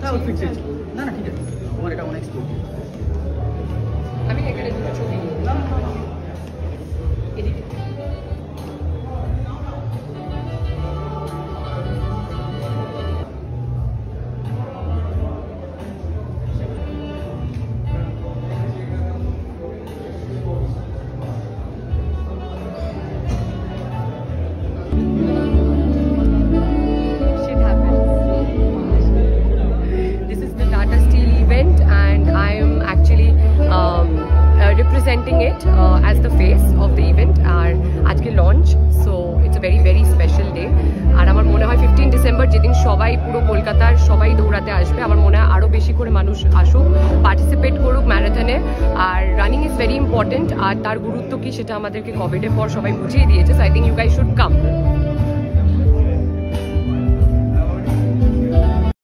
না না ঠিক আছে, তোমার এটা অনেক স্কোপ। আমি এখানে দুটো ছবি edit representing it as the face of the event আর আজকে launch so it's a very very special day আর আমার মনে হয় 15 ডিসেম্বর যেদিন সবাই পুরো কলকাতার সবাই দৌড়াতে আসবে আমার মনে হয় আরও বেশি করে মানুষ আসুক পার্টিসিপেট করুক ম্যারাথনে আর রানিং ইজ ভেরি ইম্পর্টেন্ট আর তার গুরুত্ব কি সেটা আমাদেরকে কোভিডের পর সবাই বুঝিয়ে দিয়েছে so I think you guys should come